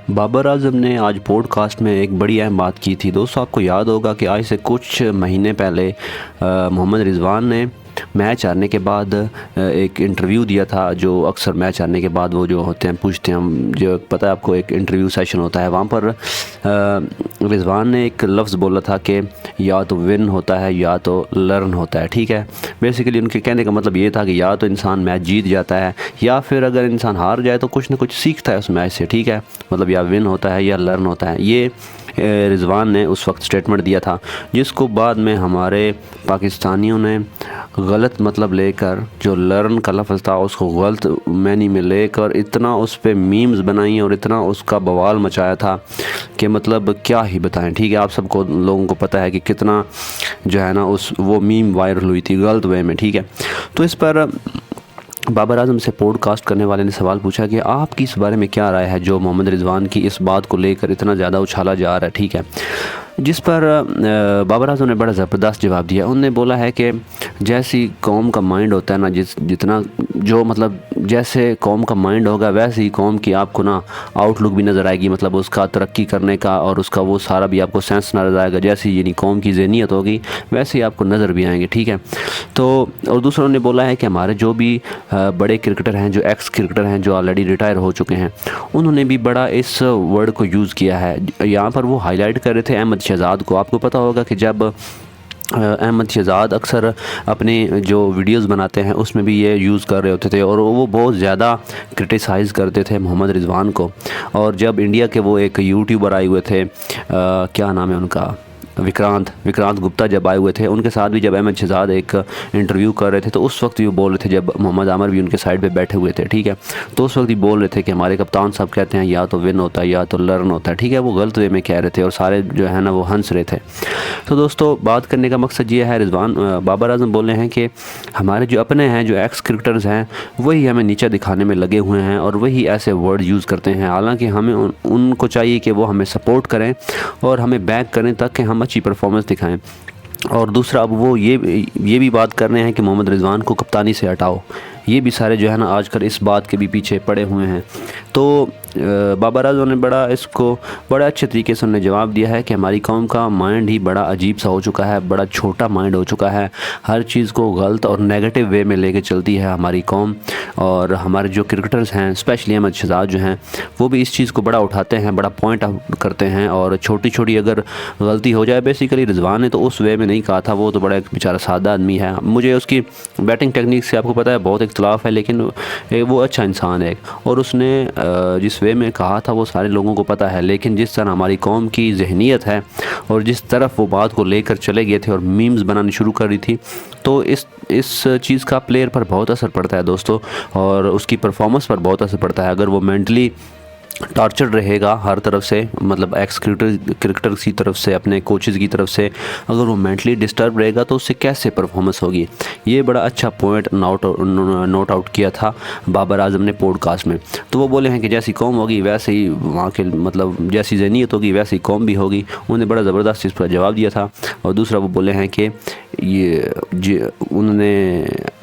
बाबर आज़म ने आज पॉडकास्ट में एक बड़ी अहम बात की थी। दोस्तों, आपको याद होगा कि आज से कुछ महीने पहले मोहम्मद रिजवान ने मैच हारने के बाद एक इंटरव्यू दिया था। जो अक्सर मैच हारने के बाद वो जो होते हैं पूछते हैं, हम जो पता है आपको, एक इंटरव्यू सेशन होता है। वहाँ पर रिजवान ने एक लफ्ज़ बोला था कि या तो विन होता है या तो लर्न होता है। ठीक है, बेसिकली उनके कहने का मतलब ये था कि या तो इंसान मैच जीत जाता है या फिर अगर इंसान हार जाए तो कुछ ना कुछ सीखता है उस मैच से। ठीक है, मतलब या विन होता है या लर्न होता है। ये रिजवान ने उस वक्त स्टेटमेंट दिया था, जिसको बाद में हमारे पाकिस्तानियों ने गलत मतलब लेकर, जो लर्न का लफ्ज़ था उसको गलत मैनी में लेकर इतना उस पर मीम्स बनाई और इतना उसका बवाल मचाया था कि मतलब क्या ही बताएं। ठीक है, आप सबको लोगों को पता है कि कितना जो है ना वो मीम वायरल हुई थी गलत वे में। ठीक है, तो इस पर बाबर आज़म से पॉडकास्ट करने वाले ने सवाल पूछा कि आपकी इस बारे में क्या राय है, जो मोहम्मद रिजवान की इस बात को लेकर इतना ज़्यादा उछाला जा रहा है। ठीक है, जिस पर बाबर आज़म ने बड़ा ज़बरदस्त जवाब दिया। उन्होंने बोला है कि जैसी कौम का माइंड होता है ना, जितना जो मतलब जैसे कौम का माइंड होगा वैसे ही कौम की आपको ना आउटलुक भी नज़र आएगी, मतलब उसका तरक्की करने का और उसका वो सारा भी आपको सेंस नज़र आएगा। जैसी यानी कौम की ज़हनियत होगी वैसे ही आपको नज़र भी आएंगे। ठीक है, तो और दूसरों ने बोला है कि हमारे जो भी बड़े क्रिकेटर हैं, जो एक्स क्रिकेटर हैं, जो ऑलरेडी रिटायर हो चुके हैं, उन्होंने भी बड़ा इस वर्ड को यूज़ किया है। यहाँ पर वो हाईलाइट कर रहे थे अहमद शहज़ाद को। आपको पता होगा कि जब अहमद शहज़ाद अक्सर अपने जो वीडियोस बनाते हैं उसमें भी ये यूज़ कर रहे होते थे और वो बहुत ज़्यादा क्रिटिसाइज़ करते थे मोहम्मद रिजवान को। और जब इंडिया के वो एक यूट्यूबर आए हुए थे, क्या नाम है उनका, विक्रांत गुप्ता, जब आए हुए थे उनके साथ भी जब अहमद शहज़ाद एक इंटरव्यू कर रहे थे तो उस वक्त भी वो बोल रहे थे, जब मोहम्मद आमिर भी उनके साइड पे बैठे हुए थे। ठीक है, तो उस वक्त भी बोल रहे थे कि हमारे कप्तान साहब कहते हैं या तो विन होता है या तो लर्न होता है। ठीक है, वो गलत वे में कह रहे थे और सारे जो है ना वो हंस रहे थे। तो दोस्तों, बात करने का मकसद ये है, बाबर आज़म बोल रहे हैं कि हमारे जो अपने हैं, जो एक्स क्रिकेटर्स हैं, वही हमें नीचा दिखाने में लगे हुए हैं और वही ऐसे वर्ड यूज़ करते हैं। हालांकि हमें उनको चाहिए कि वो हमें सपोर्ट करें और हमें बैक करें ताकि हम अच्छी परफॉर्मेंस दिखाएं। और दूसरा, अब वो ये भी बात कर रहे हैं कि मोहम्मद रिजवान को कप्तानी से हटाओ। ये भी सारे जो है ना आजकल इस बात के भी पीछे पड़े हुए हैं। तो बाबर आज़म ने बड़ा अच्छे तरीके से उन्होंने जवाब दिया है कि हमारी कौम का माइंड ही बड़ा अजीब सा हो चुका है, बड़ा छोटा माइंड हो चुका है। हर चीज़ को गलत और नेगेटिव वे में लेके चलती है हमारी कौम। और हमारे जो क्रिकेटर्स हैं, स्पेशली अहमद शहज़ाद जो हैं, वो भी इस चीज़ को बड़ा उठाते हैं, बड़ा पॉइंट आउट करते हैं। और छोटी छोटी अगर गलती हो जाए, बेसिकली रिजवान ने तो उस वे में नहीं कहा था, वो तो बड़ा एक बेचारा सादा आदमी है। मुझे उसकी बैटिंग टेक्निक से आपको पता है बहुत इख्तलाफ है, लेकिन वो अच्छा इंसान है और उसने जिस वे में कहा था वो सारे लोगों को पता है। लेकिन जिस तरह हमारी कौम की जहनीत है और जिस तरफ वो बात को लेकर चले गए थे और मीम्स बनानी शुरू कर रही थी, तो इस चीज़ का प्लेयर पर बहुत असर पड़ता है दोस्तों, और उसकी परफॉर्मेंस पर बहुत असर पड़ता है। अगर वो मेंटली टॉर्चर रहेगा हर तरफ से, मतलब एक्स क्रिकेटर की तरफ से, अपने कोचेज़ की तरफ से, अगर वो मेंटली डिस्टर्ब रहेगा तो उससे कैसे परफॉर्मेंस होगी। ये बड़ा अच्छा पॉइंट नोट आउट किया था बाबर आज़म ने पॉडकास्ट में। तो वो बोले हैं कि जैसी कौम होगी वैसे ही वहाँ के, मतलब जैसी ज़हनीत होगी वैसी कौम भी होगी। उन्होंने बड़ा ज़बरदस्त इस पर जवाब दिया था। और दूसरा, वो बोले हैं कि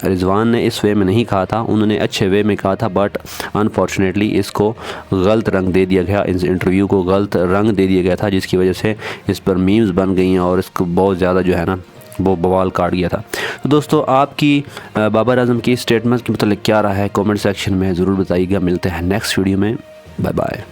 रिजवान ने इस वे में नहीं कहा था, उन्होंने अच्छे वे में कहा था, बट अनफॉर्चुनेटली इसको गलत रंग दे दिया गया, इस इंटरव्यू को गलत रंग दे दिया गया था, जिसकी वजह से इस पर मीम्स बन गई हैं और इसको बहुत ज़्यादा जो है ना वो बवाल काट गया था। तो दोस्तों, आपकी बाबर आज़म की स्टेटमेंट के मतलब क्या रहा है, कमेंट सेक्शन में ज़रूर बताइएगा। मिलते हैं नेक्स्ट वीडियो में, बाय बाय।